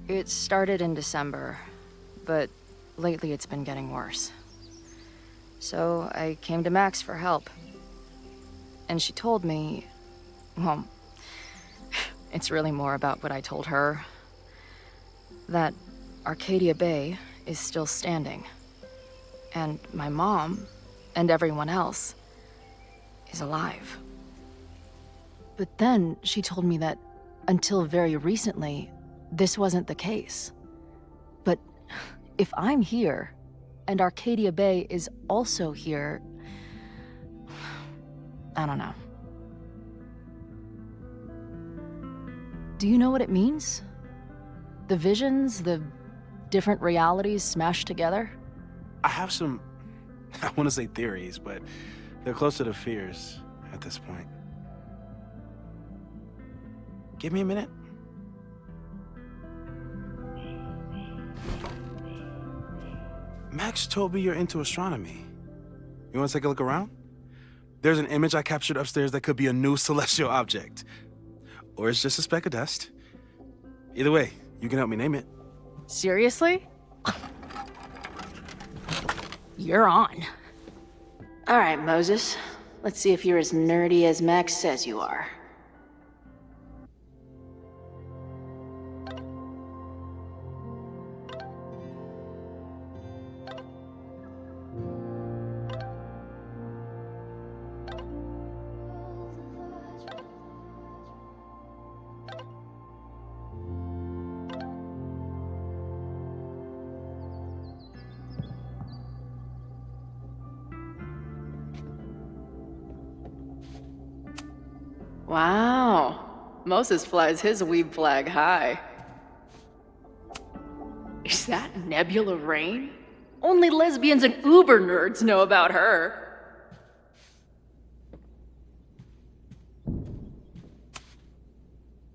It started in December, but lately it's been getting worse. So I came to Max for help. And she told me, well, it's really more about what I told her, that Arcadia Bay is still standing. And my mom, and everyone else, is alive. But then she told me that until very recently, this wasn't the case. But if I'm here, and Arcadia Bay is also here, I don't know. Do you know what it means? The visions, the different realities smashed together? I have some, I want to say theories, but they're closer to fears at this point. Give me a minute. Max told me you're into astronomy. You want to take a look around? There's an image I captured upstairs that could be a new celestial object. Or it's just a speck of dust. Either way, you can help me name it. Seriously? You're on. All right, Moses. Let's see if you're as nerdy as Max says you are. Wow. Moses flies his weeb flag high. Is that Nebula Rain? Only lesbians and uber nerds know about her.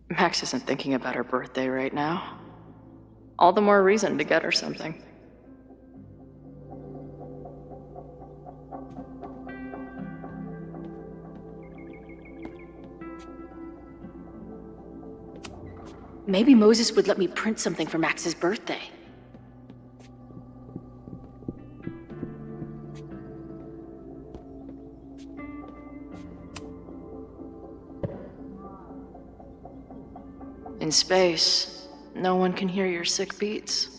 Max isn't thinking about her birthday right now. All the more reason to get her something. Maybe Moses would let me print something for Max's birthday. In space, no one can hear your sick beats.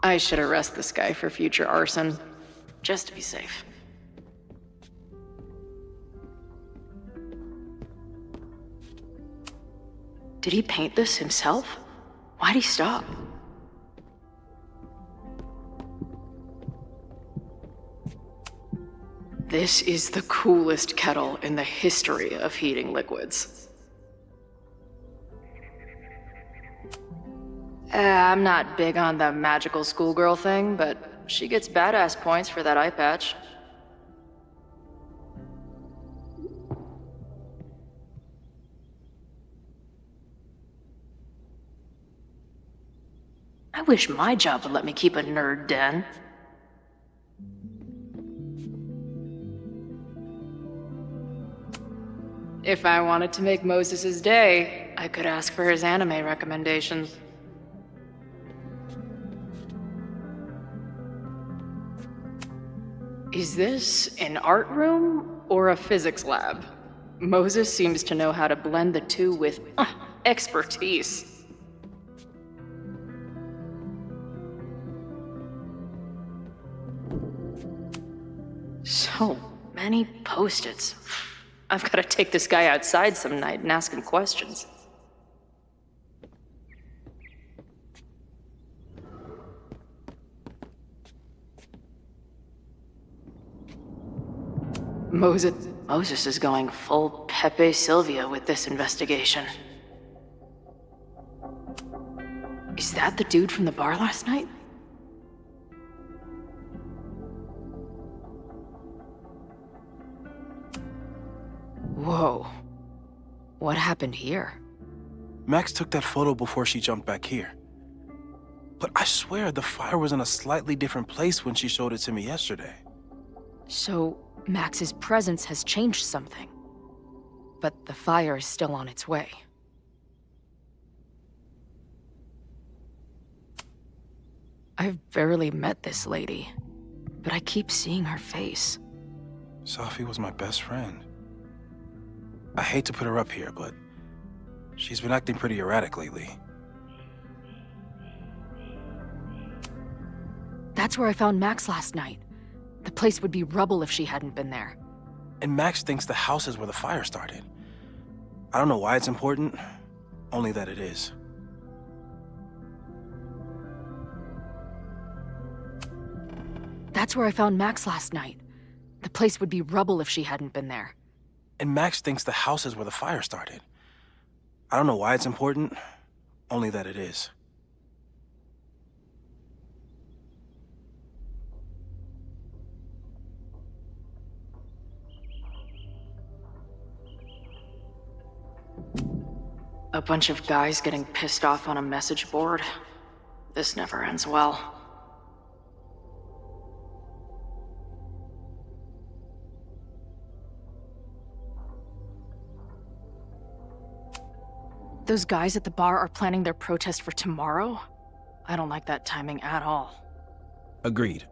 I should arrest this guy for future arson, just to be safe. Did he paint this himself? Why'd he stop? This is the coolest kettle in the history of heating liquids. I'm not big on the magical schoolgirl thing, but she gets badass points for that eye patch. I wish my job would let me keep a nerd den. If I wanted to make Moses' day, I could ask for his anime recommendations. Is this an art room or a physics lab? Moses seems to know how to blend the two with expertise. So many post-its. I've got to take this guy outside some night and ask him questions. Moses is going full Pepe Sylvia with this investigation. Is that the dude from the bar last night? Whoa. What happened here? Max took that photo before she jumped back here. But I swear the fire was in a slightly different place when she showed it to me yesterday. So, Max's presence has changed something. But the fire is still on its way. I've barely met this lady, but I keep seeing her face. Sophie was my best friend. I hate to put her up here, but she's been acting pretty erratic lately. That's where I found Max last night. The place would be rubble if she hadn't been there. And Max thinks the house is where the fire started. I don't know why it's important, only that it is. That's where I found Max last night. The place would be rubble if she hadn't been there. And Max thinks the house is where the fire started. I don't know why it's important, only that it is. A bunch of guys getting pissed off on a message board. This never ends well. Those guys at the bar are planning their protest for tomorrow? I don't like that timing at all. Agreed.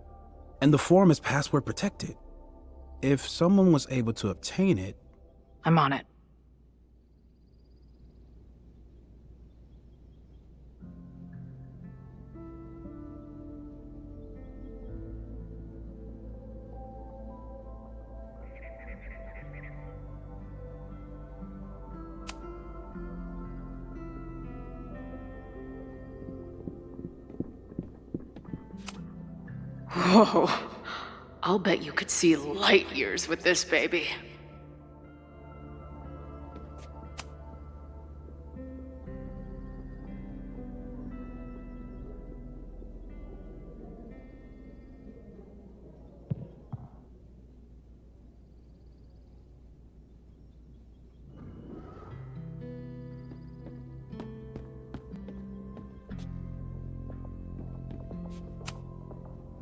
And the forum is password protected. If someone was able to obtain it... I'm on it. Whoa. I'll bet you could see light years with this baby.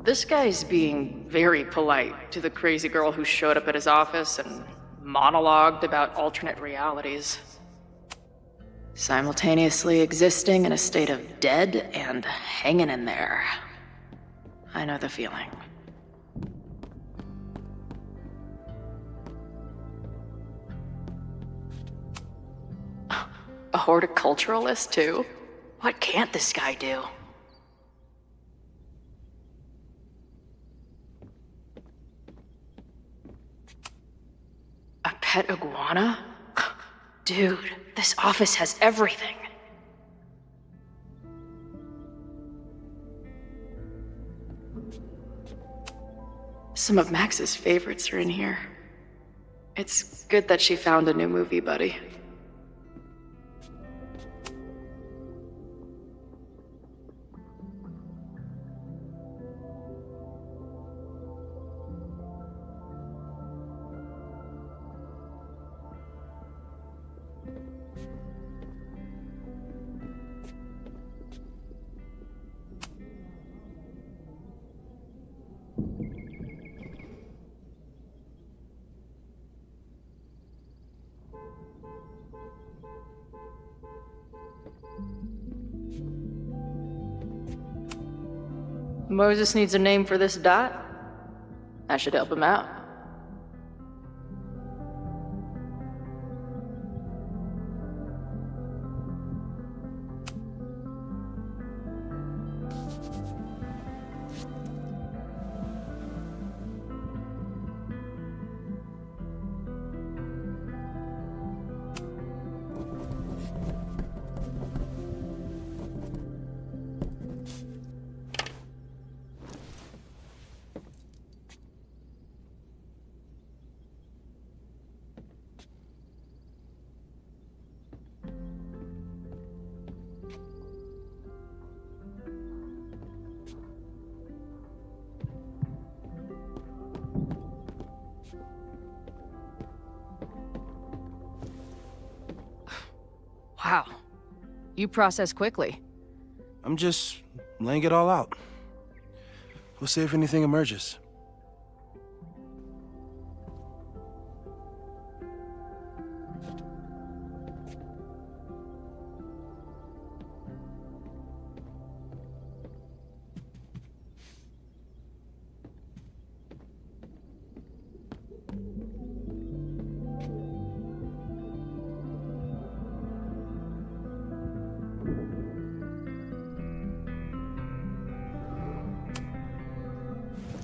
This guy's being very polite to the crazy girl who showed up at his office and monologued about alternate realities. Simultaneously existing in a state of dead and hanging in there. I know the feeling. A horticulturalist, too? What can't this guy do? A pet iguana? Dude, this office has everything. Some of Max's favorites are in here. It's good that she found a new movie buddy. Moses needs a name for this dot. I should help him out. Wow. You process quickly. I'm just I'm laying it all out. We'll see if anything emerges.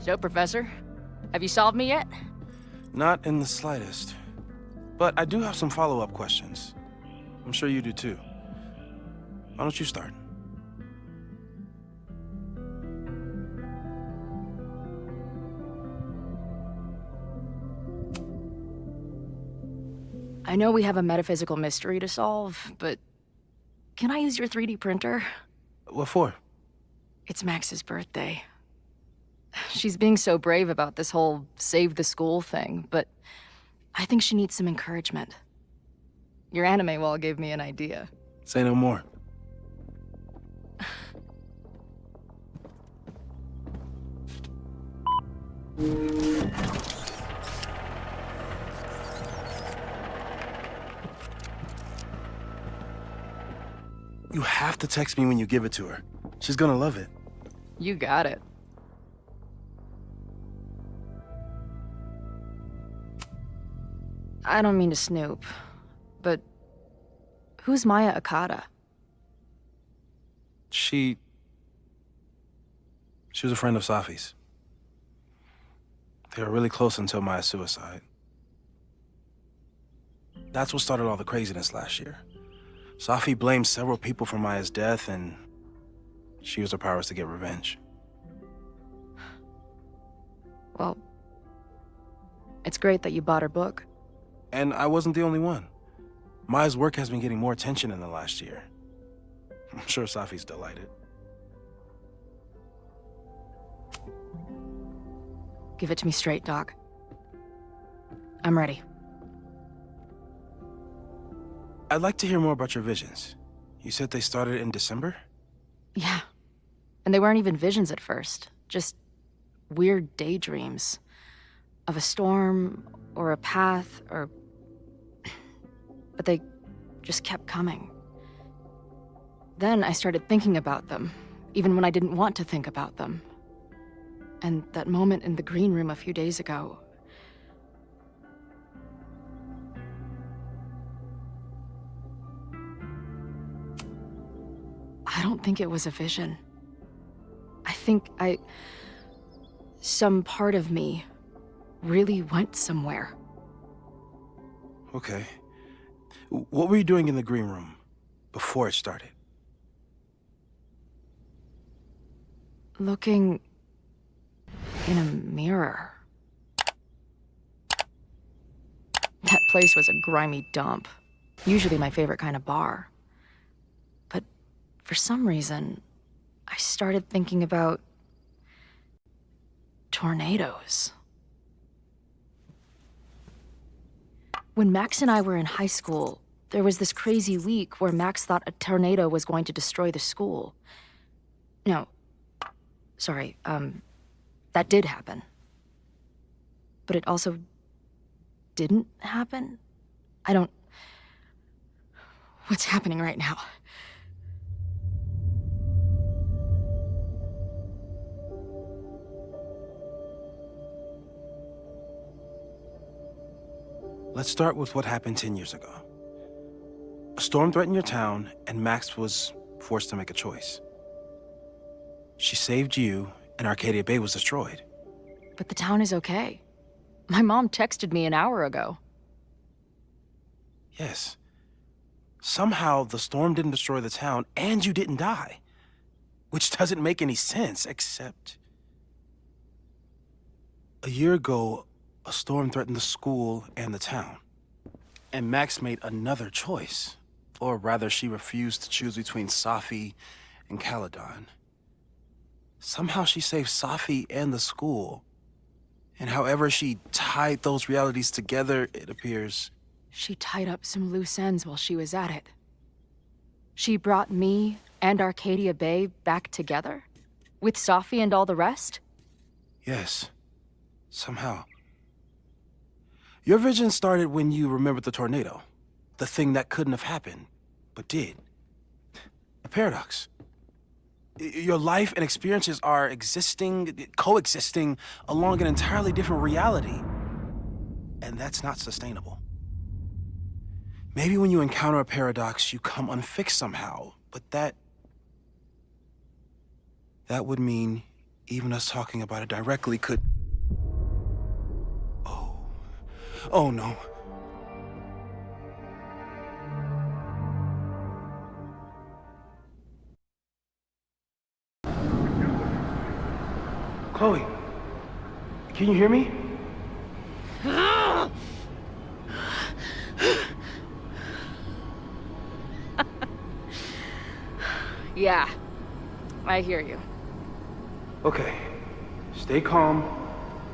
So, Professor, have you solved me yet? Not in the slightest. But I do have some follow-up questions. I'm sure you do too. Why don't you start? I know we have a metaphysical mystery to solve, but can I use your 3D printer? What for? It's Max's birthday. She's being so brave about this whole save the school thing, but I think she needs some encouragement. Your anime wall gave me an idea. Say no more. You have to text me when you give it to her. She's gonna love it. You got it. I don't mean to snoop, but who's Maya Akata? She was a friend of Safi's. They were really close until Maya's suicide. That's what started all the craziness last year. Safi blamed several people for Maya's death, and she used her powers to get revenge. Well, it's great that you bought her book. And I wasn't the only one. Maya's work has been getting more attention in the last year. I'm sure Safi's delighted. Give it to me straight, Doc. I'm ready. I'd like to hear more about your visions. You said they started in December? Yeah. And they weren't even visions at first. Just weird daydreams. Of a storm, or a path, or... But they just kept coming. Then I started thinking about them, even when I didn't want to think about them. And that moment in the green room a few days ago... I don't think it was a vision. I think some part of me really went somewhere. Okay. What were you doing in the green room before it started? Looking in a mirror. That place was a grimy dump. Usually my favorite kind of bar. But for some reason, I started thinking about tornadoes. When Max and I were in high school, there was this crazy week where Max thought a tornado was going to destroy the school. No, sorry, that did happen. But it also didn't happen? What's happening right now? Let's start with what happened 10 years ago. A storm threatened your town, and Max was forced to make a choice. She saved you, and Arcadia Bay was destroyed. But the town is okay. My mom texted me an hour ago. Yes. Somehow, the storm didn't destroy the town, and you didn't die. Which doesn't make any sense, except... A year ago, a storm threatened the school and the town. And Max made another choice. Or rather, she refused to choose between Safi and Caledon. Somehow she saved Safi and the school. And however she tied those realities together, it appears... She tied up some loose ends while she was at it. She brought me and Arcadia Bay back together? With Safi and all the rest? Yes. Somehow. Your vision started when you remembered the tornado. The thing that couldn't have happened, but did. A paradox. Your life and experiences are coexisting along an entirely different reality. And that's not sustainable. Maybe when you encounter a paradox, you come unfixed somehow, but that would mean even us talking about it directly could... Oh no. Chloe, can you hear me? Yeah, I hear you. Okay, stay calm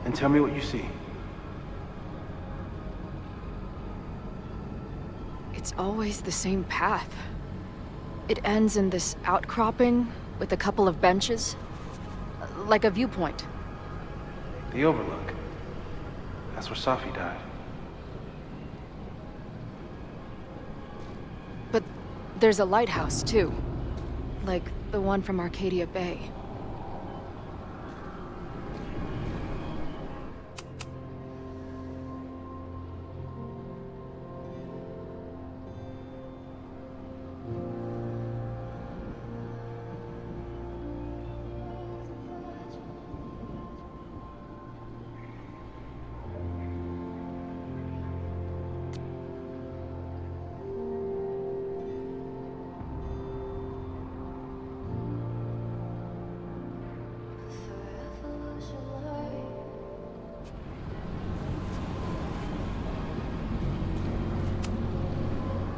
and tell me what you see. It's always the same path. It ends in this outcropping with a couple of benches, like a viewpoint. The overlook. That's where Safi died. But there's a lighthouse, too. Like the one from Arcadia Bay.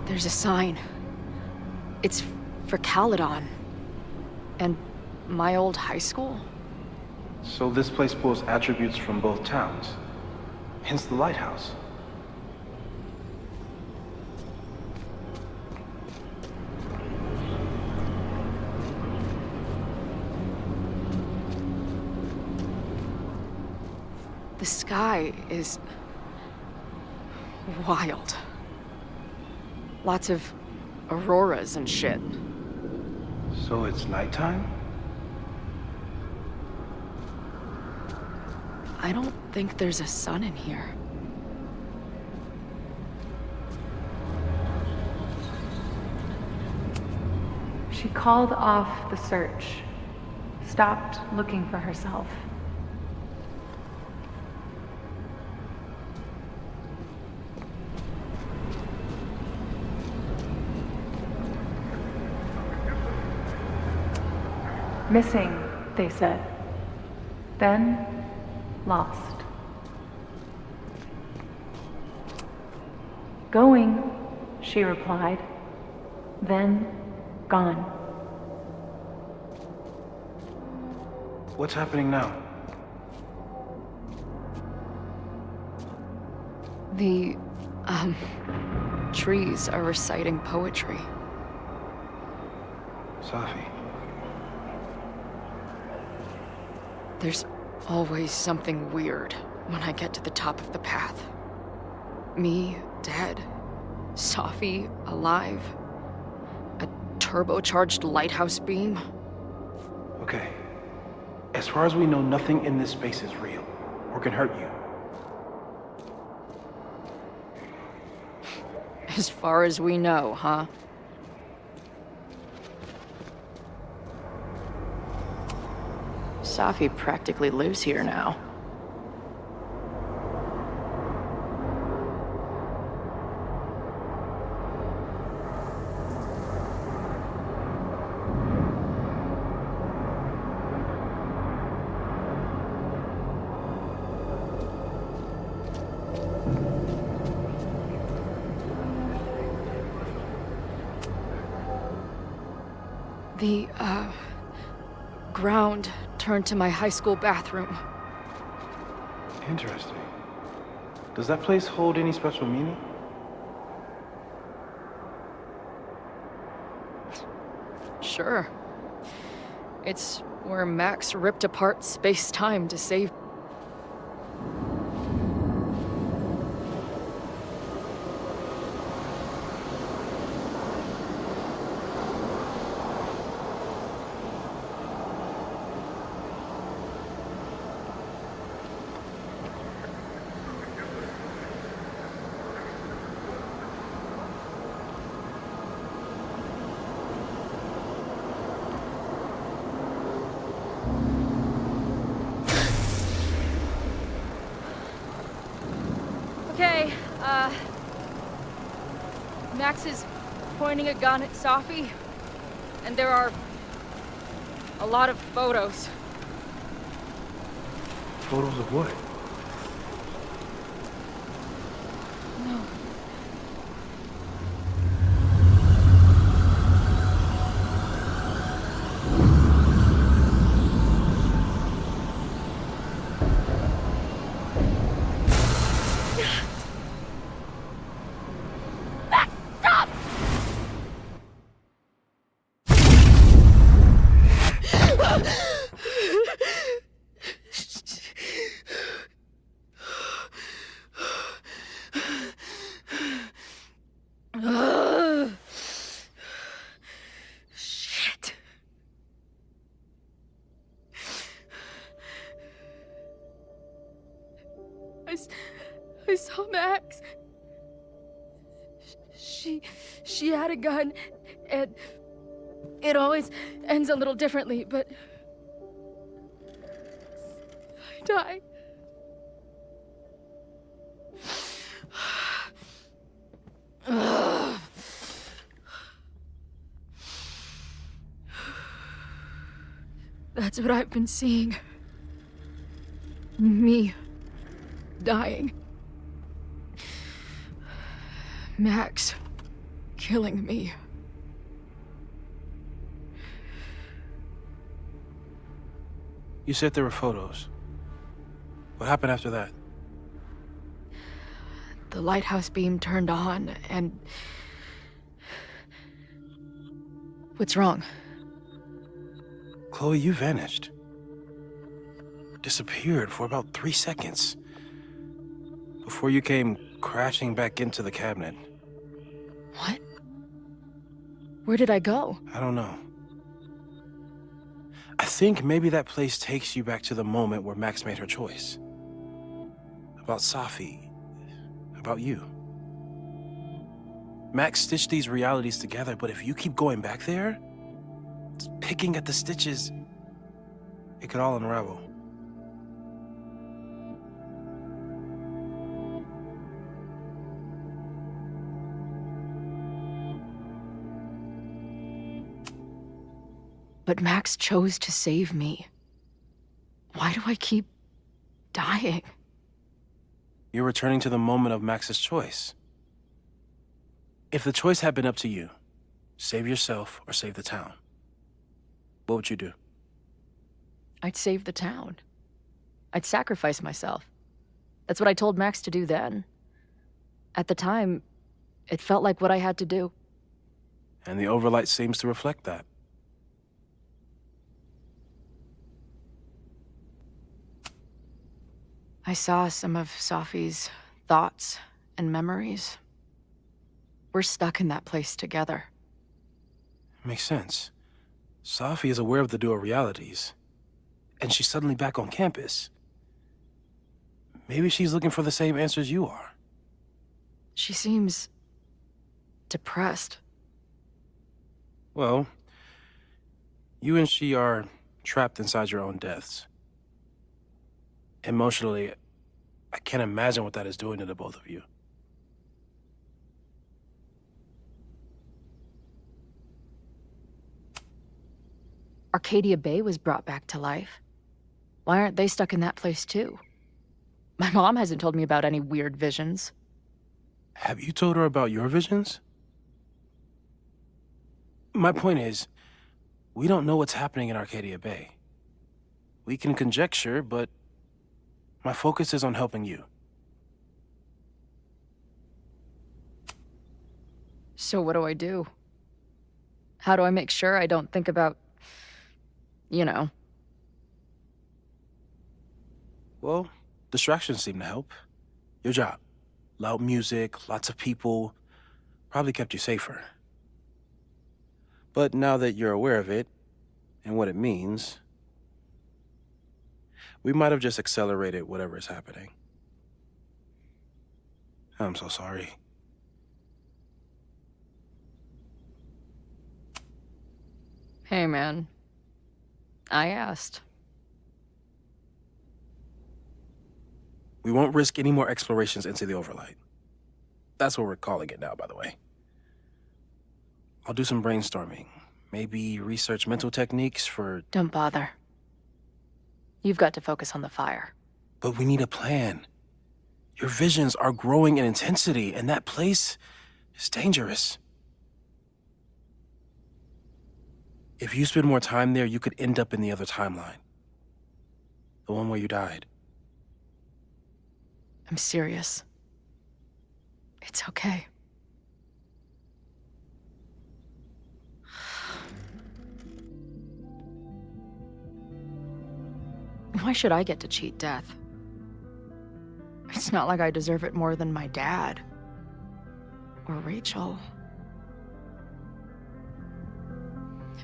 There's a sign. It's for Caledon. And my old high school? So this place pulls attributes from both towns. Hence the lighthouse. The sky is... wild. Lots of auroras and shit. So it's nighttime? I don't think there's a sun in here. She called off the search, stopped looking for herself. Missing, they said. Then, lost. Going, she replied. Then, gone. What's happening now? The, trees are reciting poetry. Safi. There's always something weird when I get to the top of the path. Me, dead. Safi, alive. A turbocharged lighthouse beam. Okay. As far as we know, nothing in this space is real, or can hurt you. As far as we know, huh? Safi practically lives here now. The, ground turned to my high school bathroom. Interesting. Does that place hold any special meaning? Sure. It's where Max ripped apart space-time to save... Okay, Max is pointing a gun at Safi, and there are a lot of photos. Photos of what? No. Shit. I saw Max. She had a gun, and it always ends a little differently, but I die. That's what I've been seeing. Me dying. Max killing me. You said there were photos. What happened after that? The lighthouse beam turned on, and... What's wrong? Chloe, you vanished. Disappeared for about 3 seconds. Before you came crashing back into the cabinet. What? Where did I go? I don't know. I think maybe that place takes you back to the moment where Max made her choice. About Safi. About you. Max stitched these realities together, but if you keep going back there, picking at the stitches, it could all unravel. But Max chose to save me. Why do I keep dying? You're returning to the moment of Max's choice. If the choice had been up to you, save yourself or save the town, what would you do? I'd save the town. I'd sacrifice myself. That's what I told Max to do then. At the time, it felt like what I had to do. And the overlight seems to reflect that. I saw some of Safi's thoughts and memories. We're stuck in that place together. Makes sense. Safi is aware of the dual realities, and she's suddenly back on campus. Maybe she's looking for the same answers you are. She seems... depressed. Well, you and she are trapped inside your own deaths. Emotionally, I can't imagine what that is doing to the both of you. Arcadia Bay was brought back to life. Why aren't they stuck in that place too? My mom hasn't told me about any weird visions. Have you told her about your visions? My point is, we don't know what's happening in Arcadia Bay. We can conjecture, but my focus is on helping you. So what do I do? How do I make sure I don't think about, you know? Well, distractions seem to help. Your job. Loud music, lots of people, probably kept you safer. But now that you're aware of it, and what it means, we might have just accelerated whatever is happening. I'm so sorry. Hey, man. I asked. We won't risk any more explorations into the overlight. That's what we're calling it now, by the way. I'll do some brainstorming. Maybe research mental techniques for... Don't bother. You've got to focus on the fire. But we need a plan. Your visions are growing in intensity, and that place is dangerous. If you spend more time there, you could end up in the other timeline. The one where you died. I'm serious. It's okay. Why should I get to cheat death? It's not like I deserve it more than my dad. Or Rachel.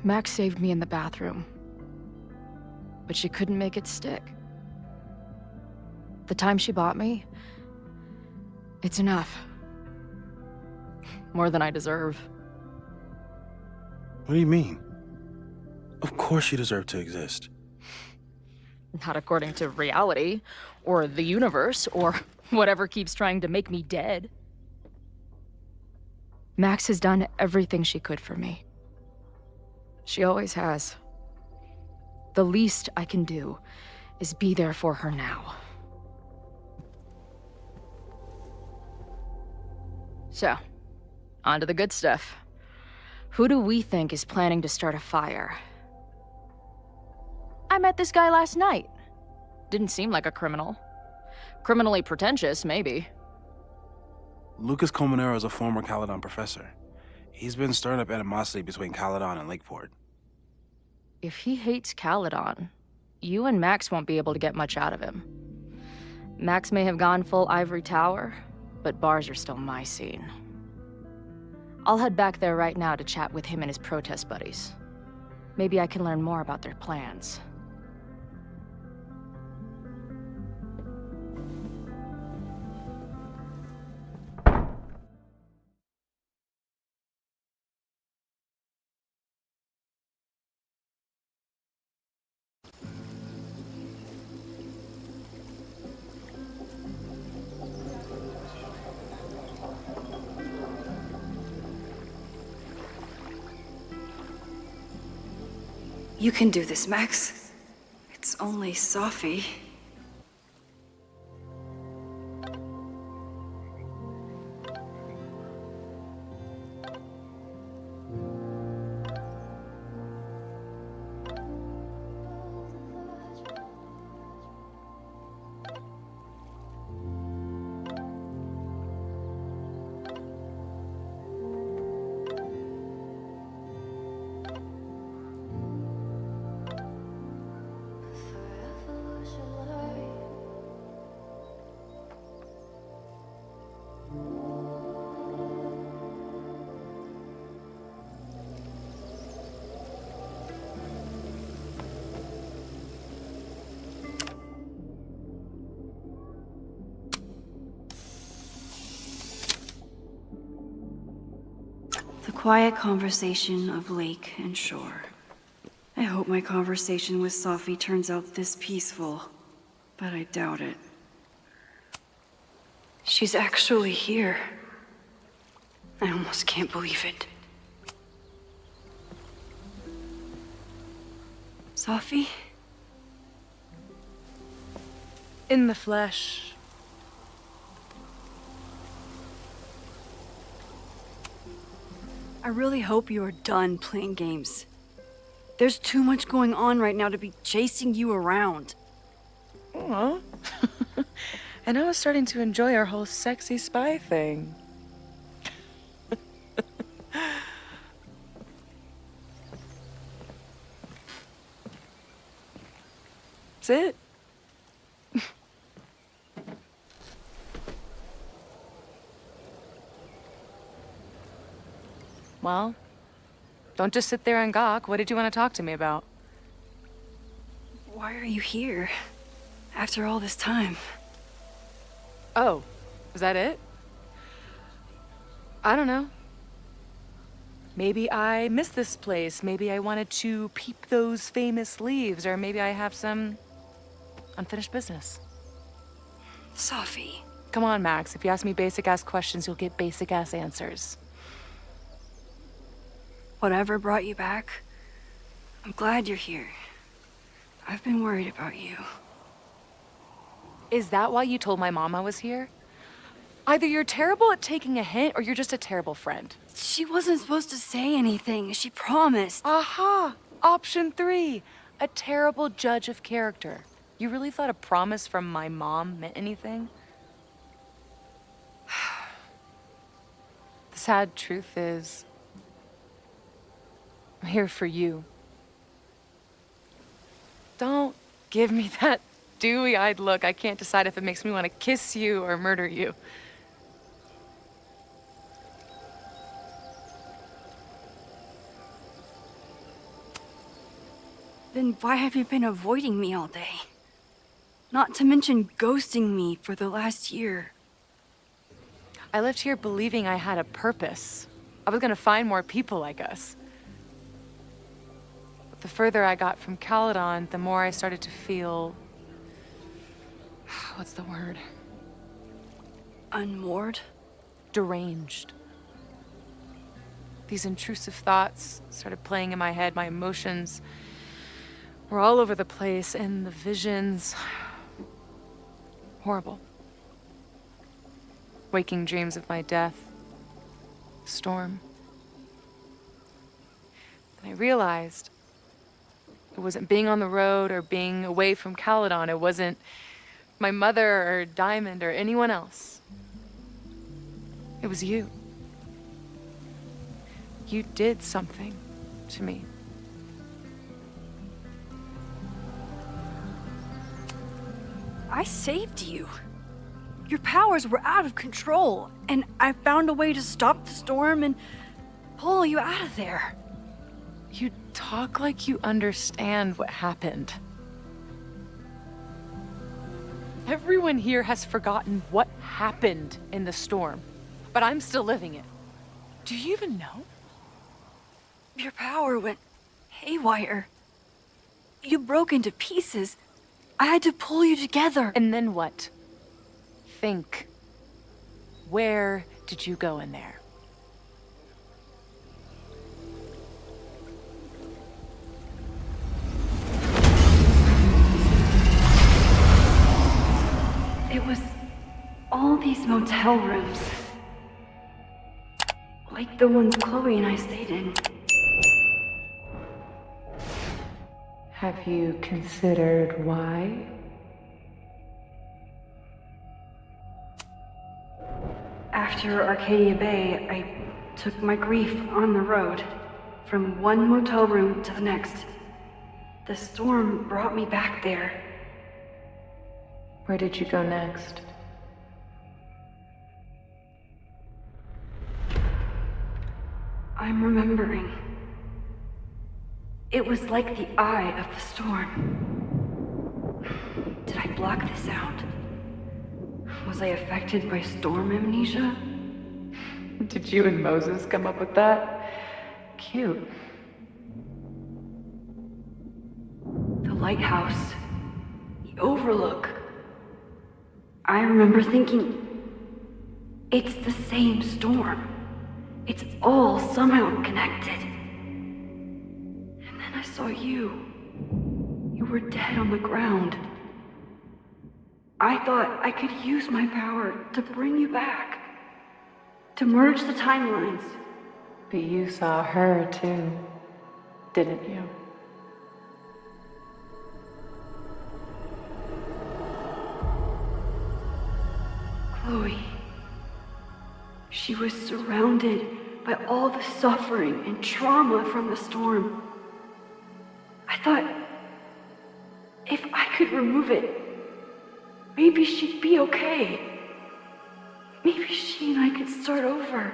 Max saved me in the bathroom. But she couldn't make it stick. The time she bought me, it's enough. More than I deserve. What do you mean? Of course you deserve to exist. Not according to reality, or the universe, or whatever keeps trying to make me dead. Max has done everything she could for me. She always has. The least I can do is be there for her now. So, on to the good stuff. Who do we think is planning to start a fire? I met this guy last night. Didn't seem like a criminal. Criminally pretentious, maybe. Lucas Colmenero is a former Caledon professor. He's been stirring up animosity between Caledon and Lakeport. If he hates Caledon, you and Max won't be able to get much out of him. Max may have gone full ivory tower, but bars are still my scene. I'll head back there right now to chat with him and his protest buddies. Maybe I can learn more about their plans. You can do this, Max. It's only Sophie. The quiet conversation of lake and shore. I hope my conversation with Sophie turns out this peaceful, but I doubt it. She's actually here. I almost can't believe it. Sophie? In the flesh. I really hope you are done playing games. There's too much going on right now to be chasing you around. Aw. And I was starting to enjoy our whole sexy spy thing. That's it. Well, don't just sit there and gawk. What did you want to talk to me about? Why are you here? After all this time? Oh, is that it? I don't know. Maybe I miss this place. Maybe I wanted to peep those famous leaves, or maybe I have some unfinished business. Sophie. Come on, Max. If you ask me basic-ass questions, you'll get basic-ass answers. Whatever brought you back, I'm glad you're here. I've been worried about you. Is that why you told my mom I was here? Either you're terrible at taking a hint, or you're just a terrible friend. She wasn't supposed to say anything. She promised. Aha! Option 3. A terrible judge of character. You really thought a promise from my mom meant anything? The sad truth is, I'm here for you. Don't give me that dewy-eyed look. I can't decide if it makes me want to kiss you or murder you. Then why have you been avoiding me all day? Not to mention ghosting me for the last year. I left here believing I had a purpose. I was gonna find more people like us. But the further I got from Caledon, the more I started to feel... what's the word? Unmoored? Deranged. These intrusive thoughts started playing in my head. My emotions were all over the place, and the visions... horrible. Waking dreams of my death. Storm. And I realized it wasn't being on the road or being away from Caledon. It wasn't my mother or Diamond or anyone else. It was you. You did something to me. I saved you. Your powers were out of control, and I found a way to stop the storm and pull you out of there. You talk like you understand what happened. Everyone here has forgotten what happened in the storm, but I'm still living it. Do you even know? Your power went haywire. You broke into pieces. I had to pull you together. And then what? Think. Where did you go in there? It was all these motel rooms. Like the ones Chloe and I stayed in. Have you considered why? After Arcadia Bay, I took my grief on the road, from one motel room to the next. The storm brought me back there. Where did you go next? I'm remembering. It was like the eye of the storm. Did I block this out? Was I affected by storm amnesia? Did you and Moses come up with that? Cute. The lighthouse. The overlook. I remember thinking, it's the same storm. It's all somehow connected. And then I saw you. You were dead on the ground. I thought I could use my power to bring you back. To merge the timelines. But you saw her too, didn't you? Chloe. She was surrounded by all the suffering and trauma from the storm. I thought, if I could remove it, maybe she'd be okay. Maybe she and I could start over.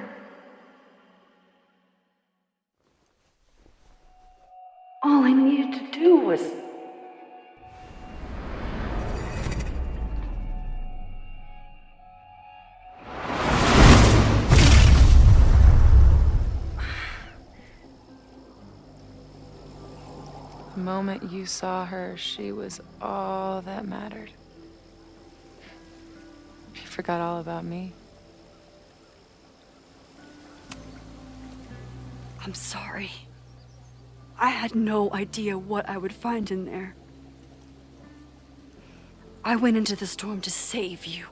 All I needed to do was... The moment you saw her, she was all that mattered. You forgot all about me. I'm sorry. I had no idea what I would find in there. I went into the storm to save you.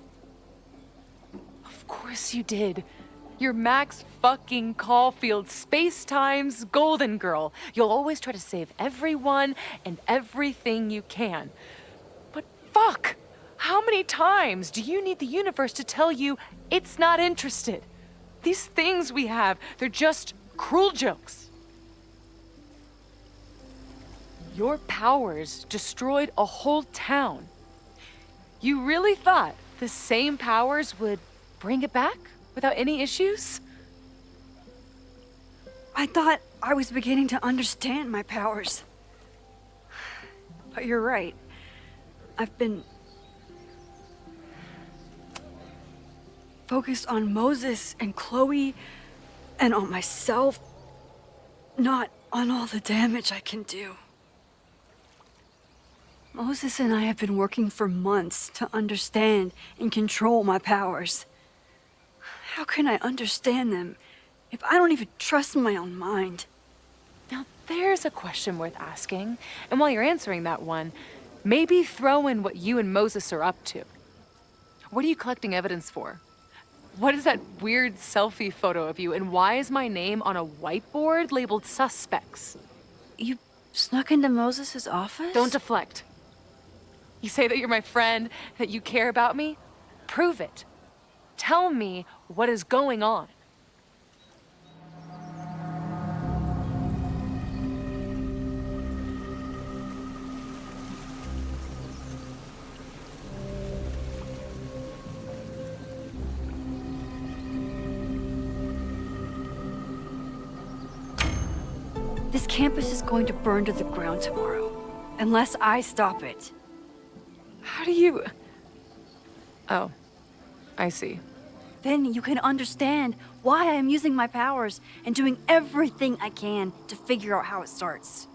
Of course you did. You're Max fucking Caulfield, Space-Time's golden girl. You'll always try to save everyone and everything you can. But fuck! How many times do you need the universe to tell you it's not interested? These things we have, they're just cruel jokes. Your powers destroyed a whole town. You really thought the same powers would bring it back without any issues? I thought I was beginning to understand my powers. But you're right. I've been focused on Moses and Chloe and on myself, not on all the damage I can do. Moses and I have been working for months to understand and control my powers. How can I understand them if I don't even trust my own mind? Now there's a question worth asking. And while you're answering that one, maybe throw in what you and Moses are up to. What are you collecting evidence for? What is that weird selfie photo of you, and why is my name on a whiteboard labeled suspects? You snuck into Moses' office? Don't deflect. You say that you're my friend, that you care about me? Prove it. Tell me what is going on. This campus is going to burn to the ground tomorrow, unless I stop it. How do you... Oh, I see. Then you can understand why I am using my powers and doing everything I can to figure out how it starts.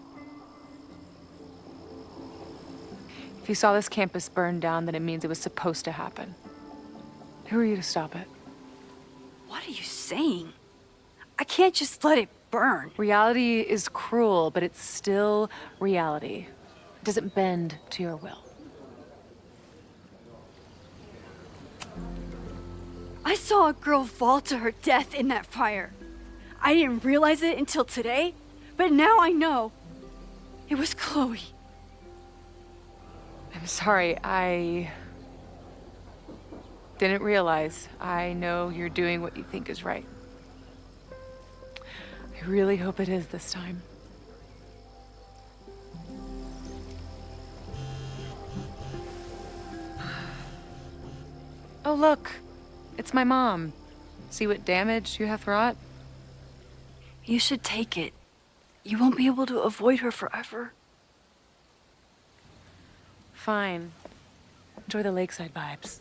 If you saw this campus burn down, then it means it was supposed to happen. Who are you to stop it? What are you saying? I can't just let it burn. Reality is cruel, but it's still reality. It doesn't bend to your will. I saw a girl fall to her death in that fire. I didn't realize it until today, but now I know. It was Chloe. I'm sorry, I didn't realize. I know you're doing what you think is right. I really hope it is this time. Oh, look. It's my mom. See what damage you have wrought? You should take it. You won't be able to avoid her forever. Fine. Enjoy the lakeside vibes.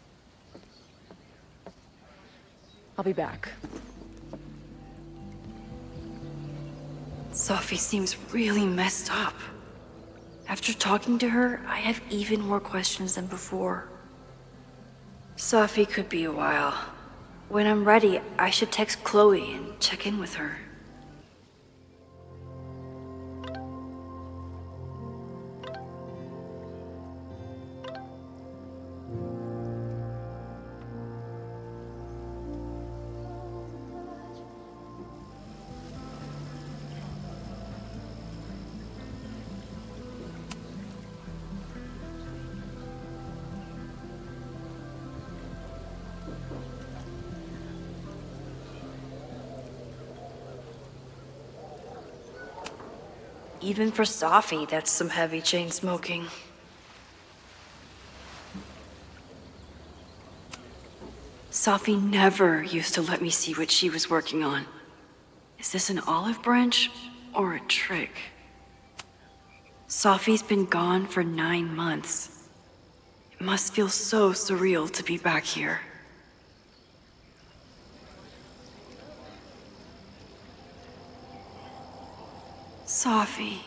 I'll be back. Sophie seems really messed up. After talking to her, I have even more questions than before. Sophie could be a while. When I'm ready, I should text Chloe and check in with her. Even for Sophie, that's some heavy chain smoking. Sophie never used to let me see what she was working on. Is this an olive branch or a trick? Sophie's been gone for 9 months. It must feel so surreal to be back here. Sophie.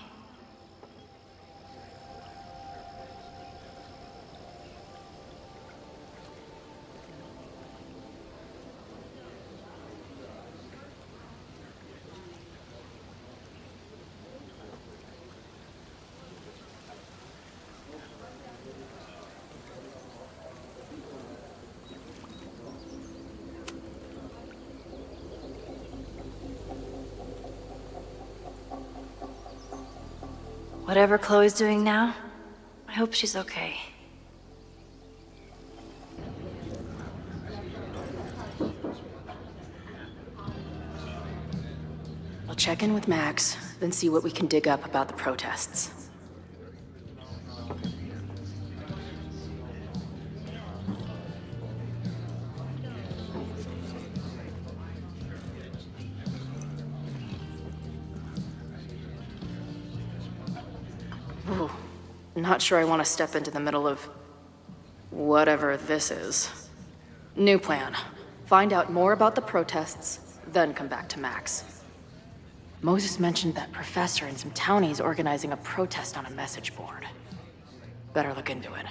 Whatever Chloe's doing now, I hope she's okay. I'll check in with Max, then see what we can dig up about the protests. Ooh, not sure I want to step into the middle of whatever this is. New plan. Find out more about the protests, then come back to Max. Moses mentioned that professor and some townies organizing a protest on a message board. Better look into it.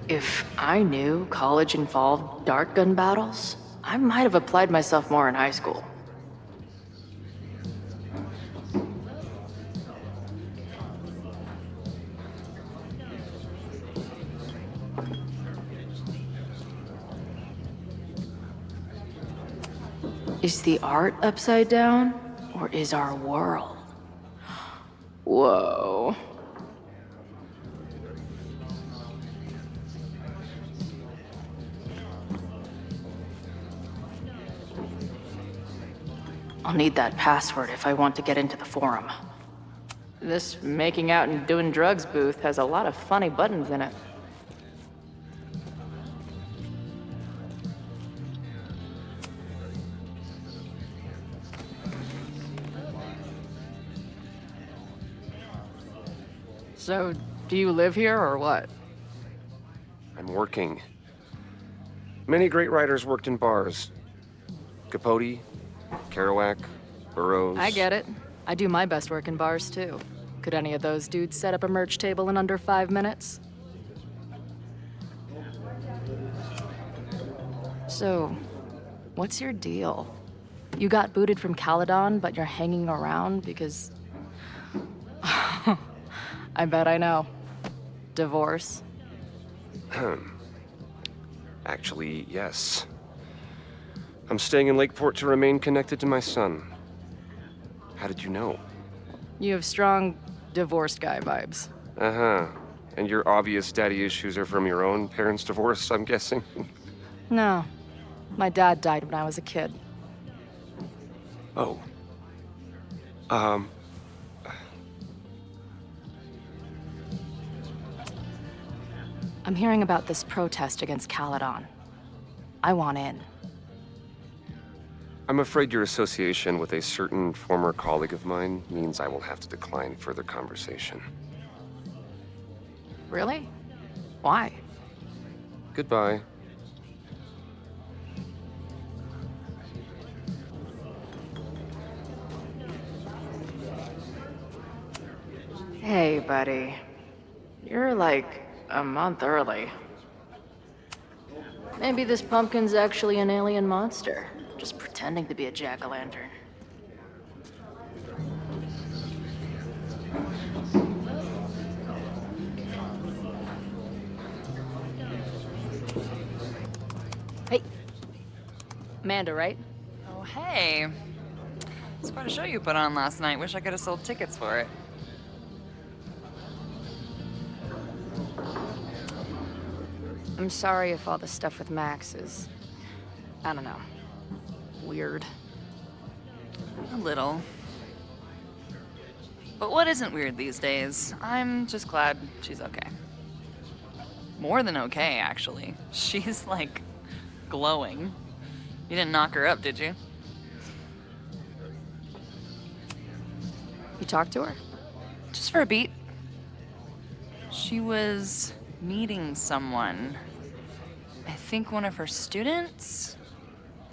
If I knew college involved dart gun battles, I might have applied myself more in high school. Is the art upside down, or is our world? Whoa. I'll need that password if I want to get into the forum. This making out and doing drugs booth has a lot of funny buttons in it. So, do you live here or what? I'm working. Many great writers worked in bars. Capote, Kerouac, Burroughs. I get it. I do my best work in bars, too. Could any of those dudes set up a merch table in under 5 minutes? So, what's your deal? You got booted from Caledon, but you're hanging around because... I bet I know. Divorce? Actually, yes. I'm staying in Lakeport to remain connected to my son. How did you know? You have strong divorced guy vibes. Uh-huh. And your obvious daddy issues are from your own parents' divorce, I'm guessing? No. My dad died when I was a kid. Oh. I'm hearing about this protest against Caledon. I want in. I'm afraid your association with a certain former colleague of mine means I will have to decline further conversation. Really? Why? Goodbye. Hey, buddy. You're like a month early. Maybe this pumpkin's actually an alien monster, just pretending to be a jack-o'-lantern. Hey. Amanda, right? Oh, hey. It's quite a show you put on last night. Wish I could have sold tickets for it. I'm sorry if all the stuff with Max is, I don't know, weird. A little. But what isn't weird these days? I'm just glad she's okay. More than okay, actually. She's, like, glowing. You didn't knock her up, did you? You talked to her? Just for a beat. She was meeting someone. I think one of her students?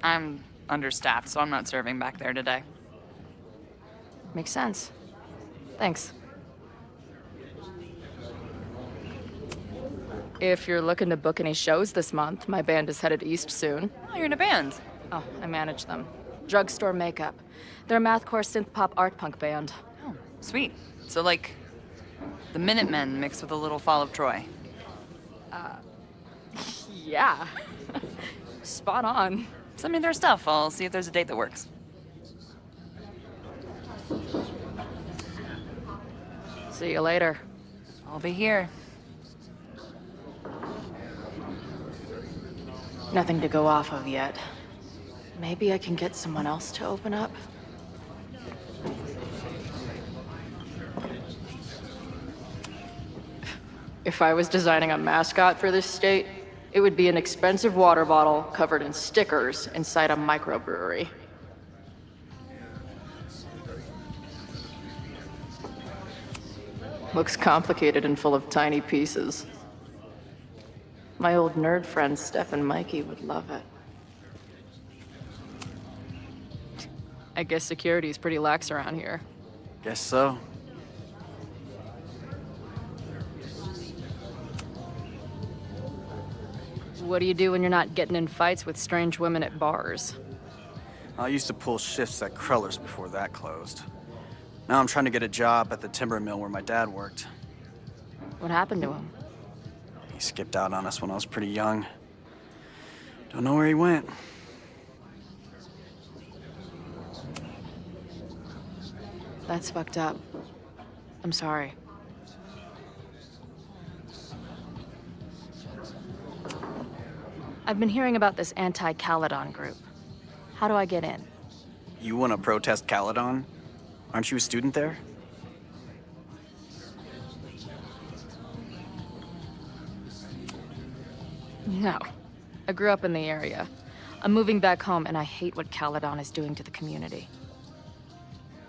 I'm understaffed, so I'm not serving back there today. Makes sense. Thanks. If you're looking to book any shows this month, my band is headed east soon. Oh, you're in a band. Oh, I manage them. Drugstore Makeup. They're a mathcore synth-pop art punk band. Oh, sweet. So, like, the Minutemen mixed with a little Fall of Troy. Yeah. Spot on. Send me their stuff. I'll see if there's a date that works. See you later. I'll be here. Nothing to go off of yet. Maybe I can get someone else to open up? If I was designing a mascot for this state, it would be an expensive water bottle covered in stickers inside a microbrewery. Looks complicated and full of tiny pieces. My old nerd friends Steph and Mikey would love it. I guess security is pretty lax around here. Guess so. What do you do when you're not getting in fights with strange women at bars? I used to pull shifts at Kreller's before that closed. Now I'm trying to get a job at the timber mill where my dad worked. What happened to him? He skipped out on us when I was pretty young. Don't know where he went. That's fucked up. I'm sorry. I've been hearing about this anti-Caledon group. How do I get in? You want to protest Caledon? Aren't you a student there? No. I grew up in the area. I'm moving back home, and I hate what Caledon is doing to the community.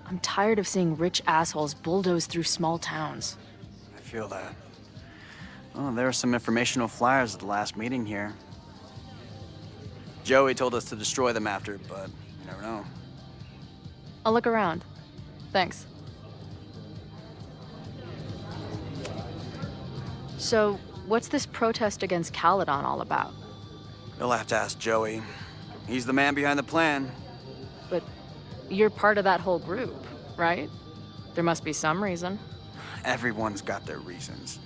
I'm tired of seeing rich assholes bulldoze through small towns. I feel that. Oh, there were some informational flyers at the last meeting here. Joey told us to destroy them after, but you never know. I'll look around. Thanks. So, what's this protest against Caledon all about? You'll have to ask Joey. He's the man behind the plan. But you're part of that whole group, right? There must be some reason. Everyone's got their reasons.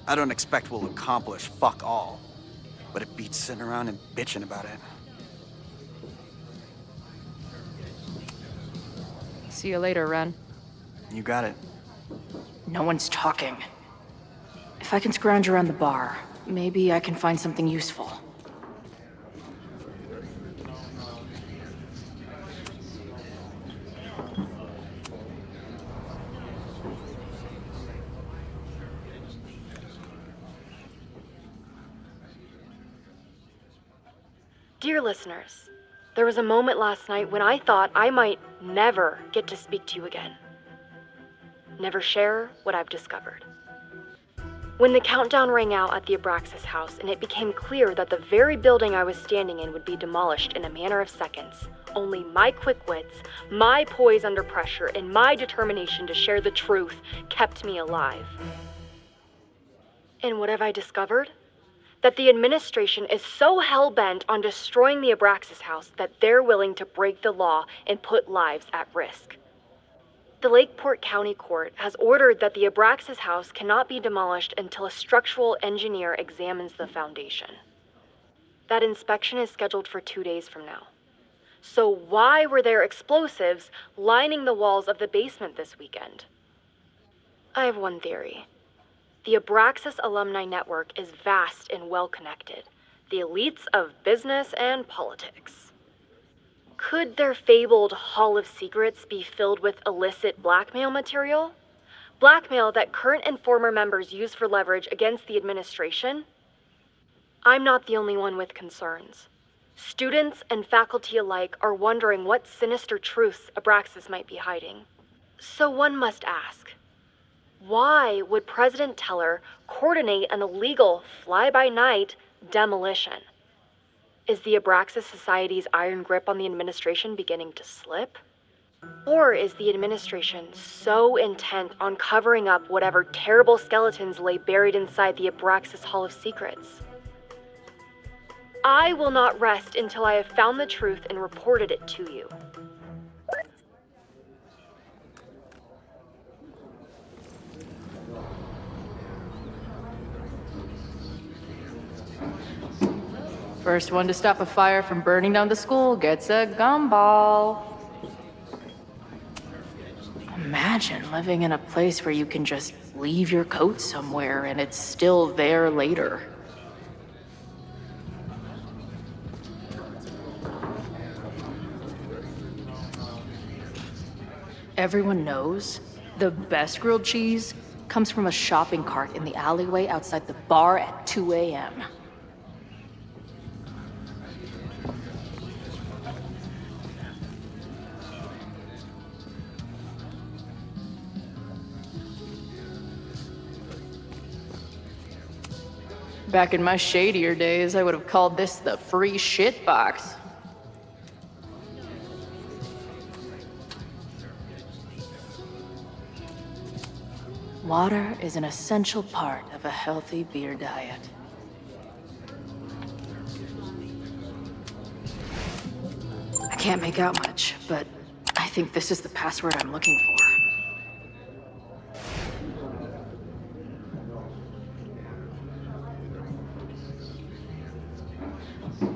I don't expect we'll accomplish fuck all, but it beats sitting around and bitching about it. See you later, Ren. You got it. No one's talking. If I can scrounge around the bar, maybe I can find something useful. Dear listeners, there was a moment last night when I thought I might never get to speak to you again. Never share what I've discovered. When the countdown rang out at the Abraxas house and it became clear that the very building I was standing in would be demolished in a matter of seconds, only my quick wits, my poise under pressure, and my determination to share the truth kept me alive. And what have I discovered? That the administration is so hell-bent on destroying the Abraxas house that they're willing to break the law and put lives at risk. The Lakeport County Court has ordered that the Abraxas house cannot be demolished until a structural engineer examines the foundation. That inspection is scheduled for 2 days from now. So why were there explosives lining the walls of the basement this weekend? I have one theory. The Abraxas alumni network is vast and well-connected, the elites of business and politics. Could their fabled Hall of Secrets be filled with illicit blackmail material? Blackmail that current and former members use for leverage against the administration? I'm not the only one with concerns. Students and faculty alike are wondering what sinister truths Abraxas might be hiding. So one must ask, why would President Teller coordinate an illegal fly-by-night demolition? Is the Abraxas Society's iron grip on the administration beginning to slip? Or is the administration so intent on covering up whatever terrible skeletons lay buried inside the Abraxas Hall of Secrets? I will not rest until I have found the truth and reported it to you. First one to stop a fire from burning down the school gets a gumball. Imagine living in a place where you can just leave your coat somewhere and it's still there later. Everyone knows the best grilled cheese comes from a shopping cart in the alleyway outside the bar at 2 a.m. Back in my shadier days, I would have called this the free shit box. Water is an essential part of a healthy beer diet. I can't make out much, but I think this is the password I'm looking for.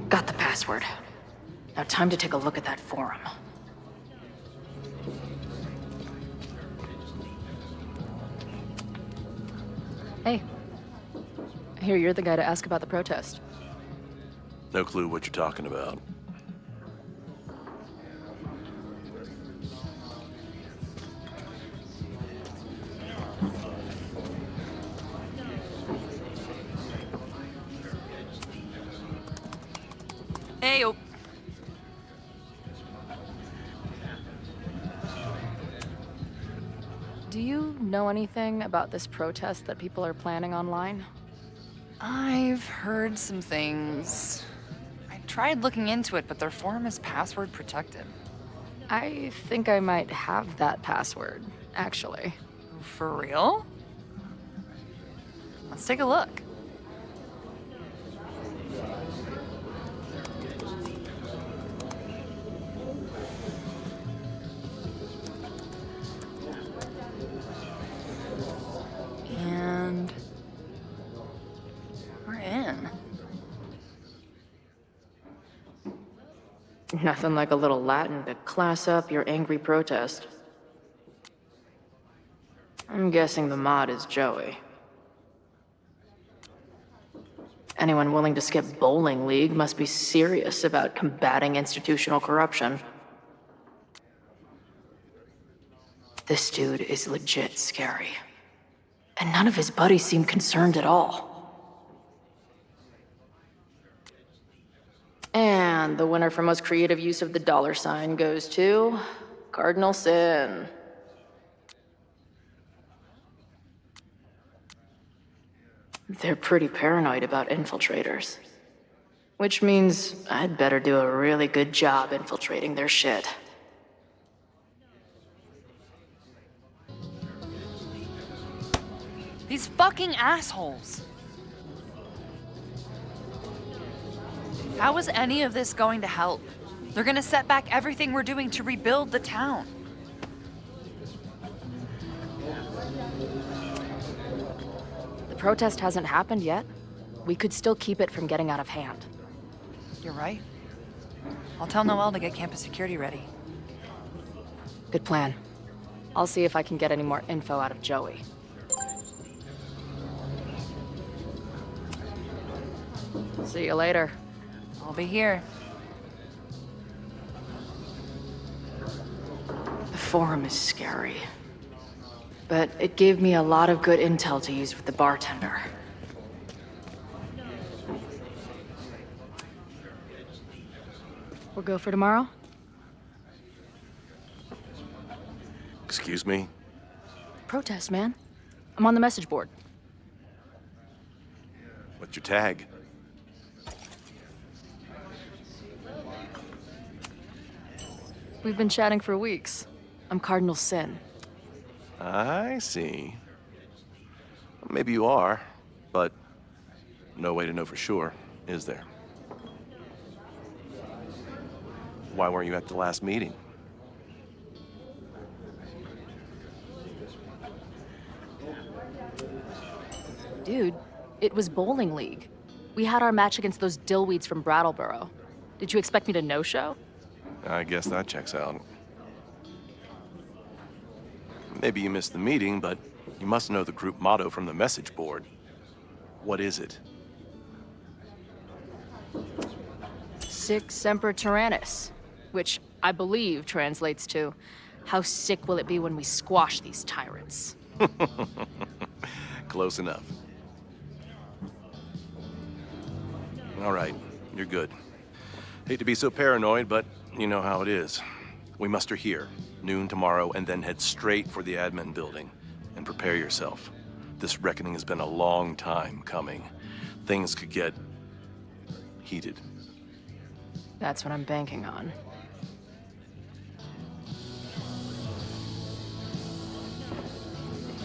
Got the password. Now time to take a look at that forum. Hey. I hear you're the guy to ask about the protest. No clue what you're talking about. Hey-o. Do you know anything about this protest that people are planning online? I've heard some things. I tried looking into it, but their forum is password protected. I think I might have that password, actually. For real? Let's take a look. And we're in. Nothing like a little Latin to class up your angry protest. I'm guessing the mod is Joey. Anyone willing to skip bowling league must be serious about combating institutional corruption. This dude is legit scary. And none of his buddies seem concerned at all. And the winner for most creative use of the $sign goes to Cardinal Sin. They're pretty paranoid about infiltrators. Which means I'd better do a really good job infiltrating their shit. These fucking assholes. How is any of this going to help? They're gonna set back everything we're doing to rebuild the town. The protest hasn't happened yet. We could still keep it from getting out of hand. You're right. I'll tell Noelle to get campus security ready. Good plan. I'll see if I can get any more info out of Joey. See you later. I'll be here. The forum is scary. But it gave me a lot of good intel to use with the bartender. We'll go for tomorrow? Excuse me? Protest, man. I'm on the message board. What's your tag? We've been chatting for weeks. I'm Cardinal Sin. I see. Maybe you are, but no way to know for sure, is there? Why weren't you at the last meeting? Dude, it was bowling league. We had our match against those dillweeds from Brattleboro. Did you expect me to no-show? I guess that checks out. Maybe you missed the meeting, but you must know the group motto from the message board. What is it? Sic semper tyrannis, which I believe translates to, how sick will it be when we squash these tyrants? Close enough. All right, you're good. Hate to be so paranoid, but you know how it is. We muster here, noon tomorrow, and then head straight for the admin building. And prepare yourself. This reckoning has been a long time coming. Things could get heated. That's what I'm banking on.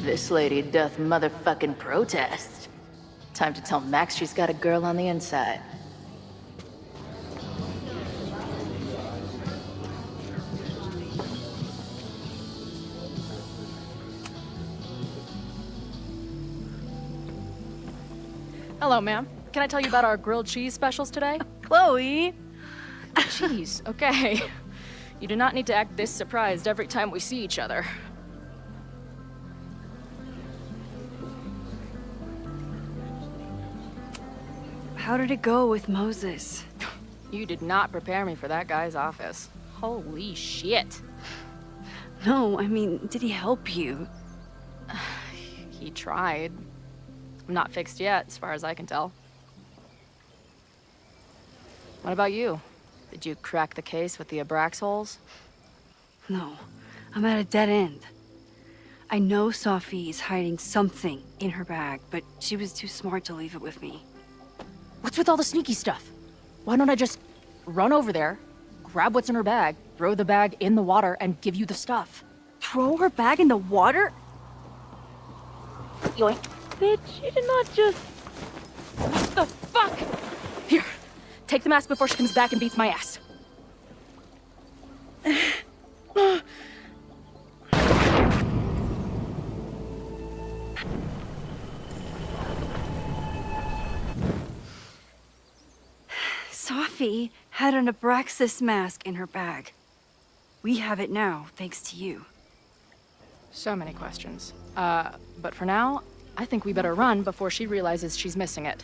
This lady doth motherfucking protest. Time to tell Max she's got a girl on the inside. Hello, ma'am. Can I tell you about our grilled cheese specials today? Chloe! Cheese, okay. You do not need to act this surprised every time we see each other. How did it go with Moses? You did not prepare me for that guy's office. Holy shit. No, I mean, did he help you? He tried. I'm not fixed yet, as far as I can tell. What about you? Did you crack the case with the Abraxas holes? No, I'm at a dead end. I know Sophie is hiding something in her bag, but she was too smart to leave it with me. What's with all the sneaky stuff? Why don't I just run over there, grab what's in her bag, throw the bag in the water, and give you the stuff? Throw her bag in the water? Yoink. Bitch, you did not just... What the fuck? Here, take the mask before she comes back and beats my ass. Sophie had an Abraxas mask in her bag. We have it now, thanks to you. So many questions. But for now, I think we better run before she realizes she's missing it.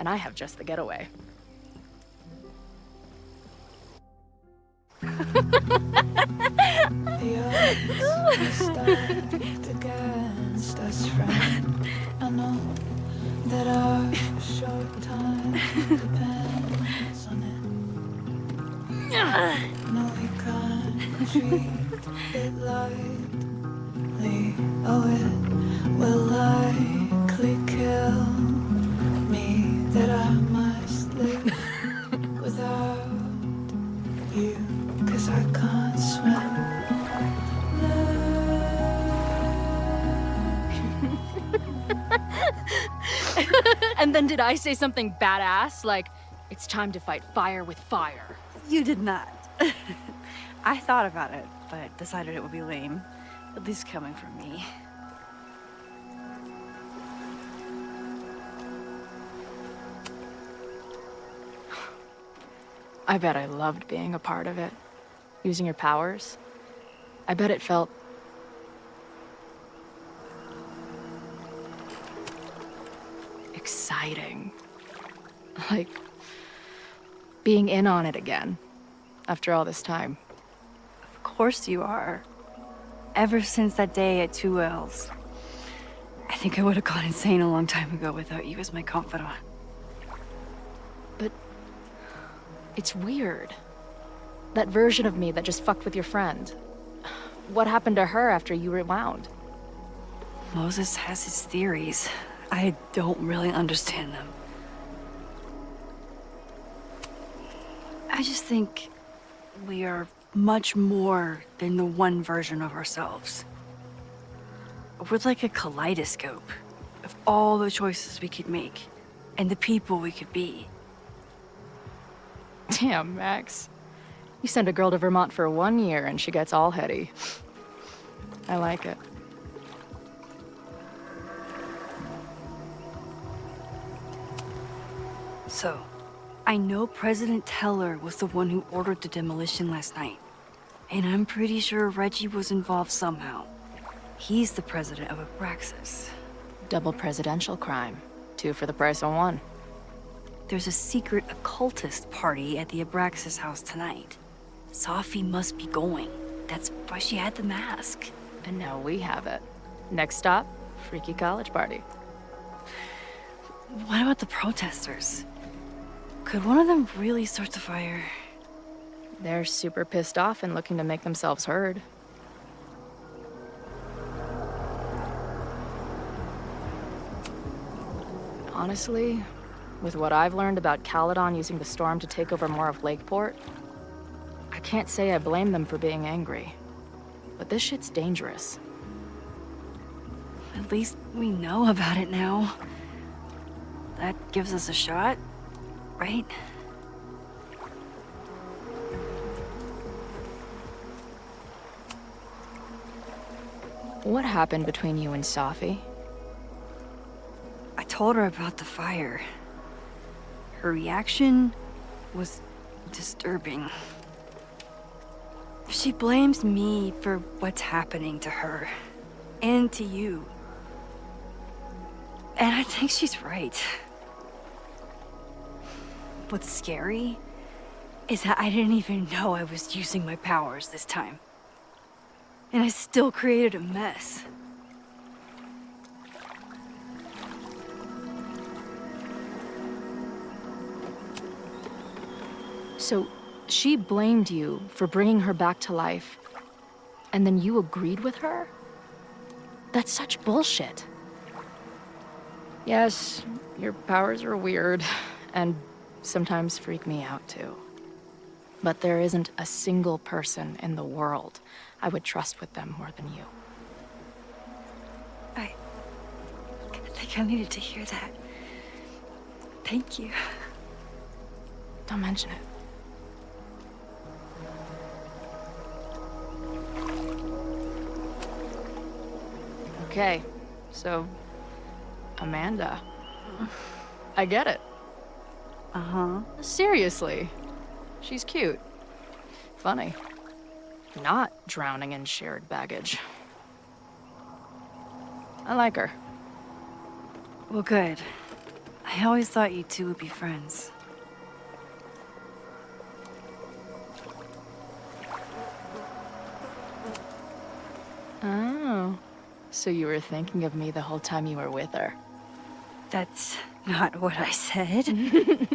And I have just the getaway. Against us, friend. I know that our short time depends on it. No, we can't treat it lightly. Oh, it will likely kill me that I must live without you, 'cause I can't swim. And then did I say something badass? Like, it's time to fight fire with fire. You did not. I thought about it, but decided it would be lame. At least coming from me. I bet I loved being a part of it. Using your powers. I bet it felt... exciting. Like, being in on it again. After all this time. Of course you are. Ever since that day at 2L's. I think I would have gone insane a long time ago without you as my confidant. But... it's weird. That version of me that just fucked with your friend. What happened to her after you rewound? Moses has his theories. I don't really understand them. I just think we are much more than the one version of ourselves. We're like a kaleidoscope of all the choices we could make and the people we could be. Damn, Max. You send a girl to Vermont for 1 year and she gets all heady. I like it. So, I know President Teller was the one who ordered the demolition last night. And I'm pretty sure Reggie was involved somehow. He's the president of Abraxas. Double presidential crime. 2 for the price of 1. There's a secret occultist party at the Abraxas house tonight. Sophie must be going. That's why she had the mask. And now we have it. Next stop, freaky college party. What about the protesters? Could one of them really start the fire? They're super pissed off and looking to make themselves heard. Honestly, with what I've learned about Caledon using the storm to take over more of Lakeport, I can't say I blame them for being angry. But this shit's dangerous. At least we know about it now. That gives us a shot, right? What happened between you and Sophie? I told her about the fire. Her reaction was disturbing. She blames me for what's happening to her and to you. And I think she's right. What's scary is that I didn't even know I was using my powers this time. And I still created a mess. So, she blamed you for bringing her back to life, and then you agreed with her? That's such bullshit. Yes, your powers are weird, and sometimes freak me out too. But there isn't a single person in the world I would trust with them more than you. I think I needed to hear that. Thank you. Don't mention it. Okay, so, Amanda. I get it. Uh-huh. Seriously. She's cute. Funny. Not drowning in shared baggage. I like her. Well, good. I always thought you two would be friends. Oh. So you were thinking of me the whole time you were with her? That's not what I said.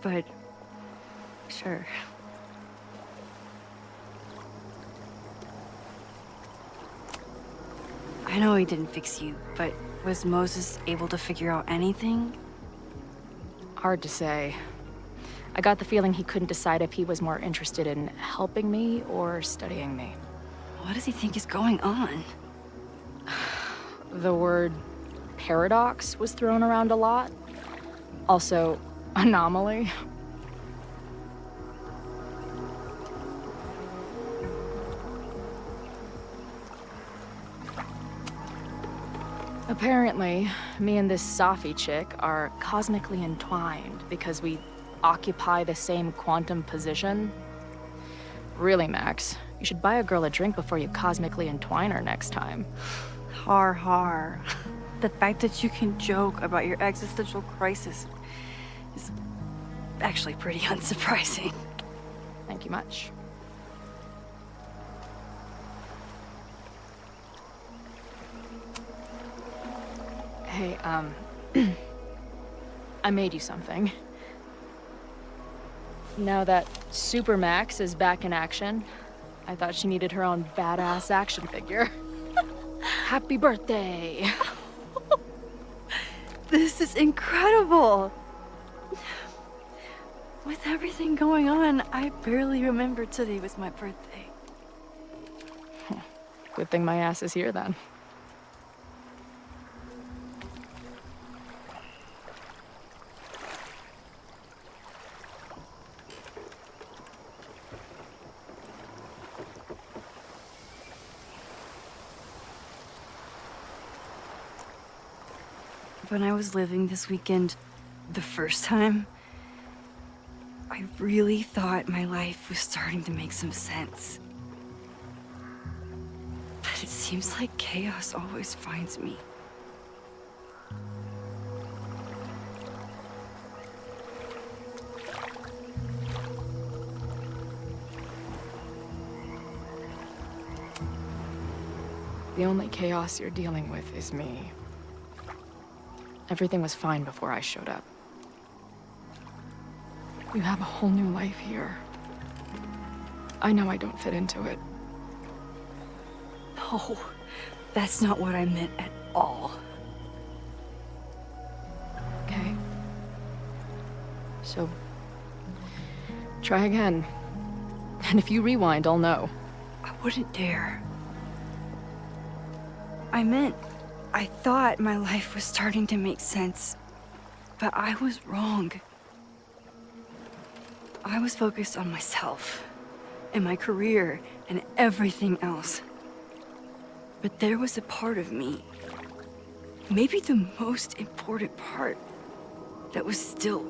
But, sure. I know he didn't fix you, but was Moses able to figure out anything? Hard to say. I got the feeling he couldn't decide if he was more interested in helping me or studying me. What does he think is going on? The word paradox was thrown around a lot. Also, anomaly. Apparently, me and this Safi chick are cosmically entwined because we occupy the same quantum position. Really, Max, you should buy a girl a drink before you cosmically entwine her next time. Har har. The fact that you can joke about your existential crisis is actually pretty unsurprising. Thank you much. Hey, I made you something. Now that Super Max is back in action, I thought she needed her own badass action figure. Happy birthday! This is incredible! With everything going on, I barely remembered today was my birthday. Good thing my ass is here then. When I was living this weekend, the first time, I really thought my life was starting to make some sense. But it seems like chaos always finds me. The only chaos you're dealing with is me. Everything was fine before I showed up. You have a whole new life here. I know I don't fit into it. No, that's not what I meant at all. Okay. So, try again. And if you rewind, I'll know. I wouldn't dare. I thought my life was starting to make sense, but I was wrong. I was focused on myself, and my career, and everything else. But there was a part of me, maybe the most important part, that was still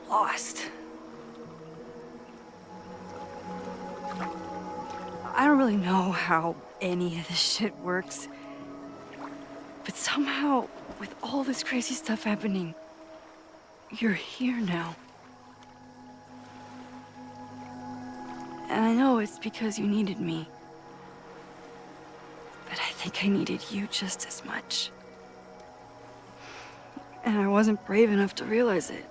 lost. I don't really know how any of this shit works. But somehow, with all this crazy stuff happening, you're here now. And I know it's because you needed me. But I think I needed you just as much. And I wasn't brave enough to realize it.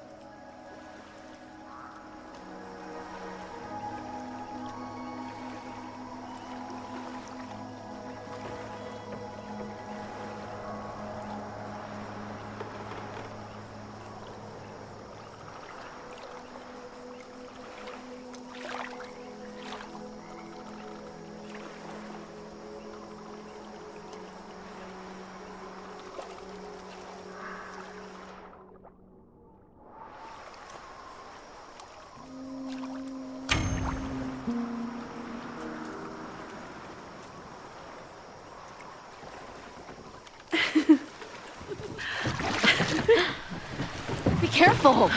Be careful!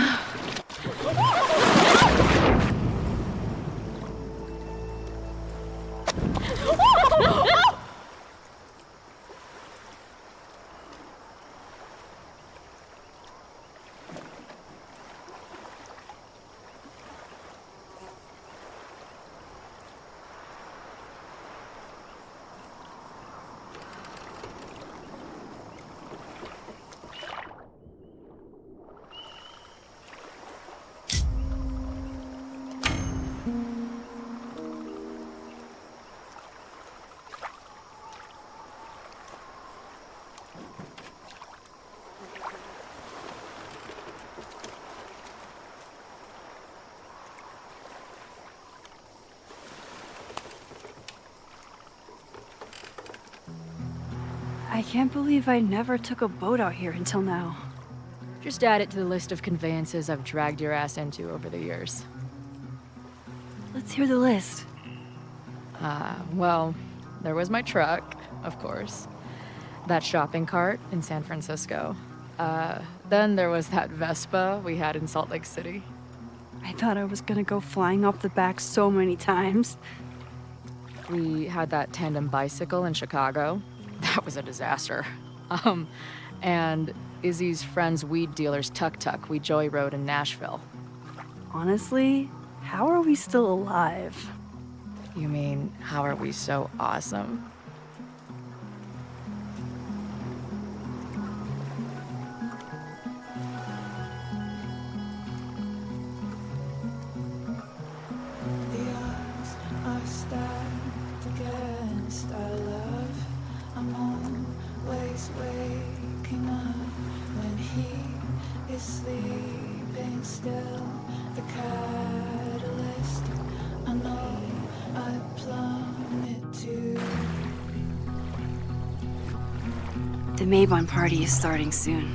I can't believe I never took a boat out here until now. Just add it to the list of conveyances I've dragged your ass into over the years. Let's hear the list. Well, there was my truck, of course. That shopping cart in San Francisco. Then there was that Vespa we had in Salt Lake City. I thought I was gonna go flying off the back so many times. We had that tandem bicycle in Chicago. That was a disaster. And Izzy's friend's weed dealer's tuk-tuk we joyrode in Nashville. Honestly, how are we still alive? You mean, how are we so awesome? The odds are stacked against our love. I'm always waking up when he is sleeping still. The catalyst, I know I plummet to. The Maybon party is starting soon.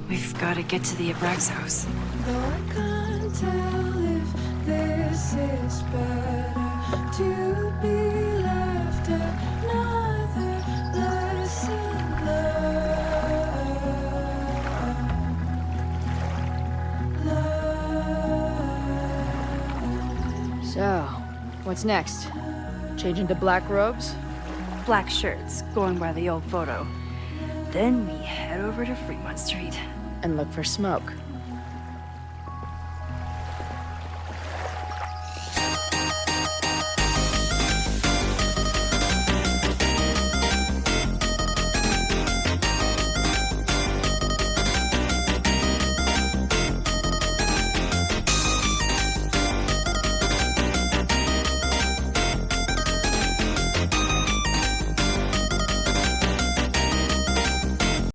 We've got to get to the Abraxas house. Though I can't tell if this is better to be left another lesson learned. So, what's next? Change into black robes? Black shirts, going by the old photo. Then we head over to Fremont Street. And look for smoke.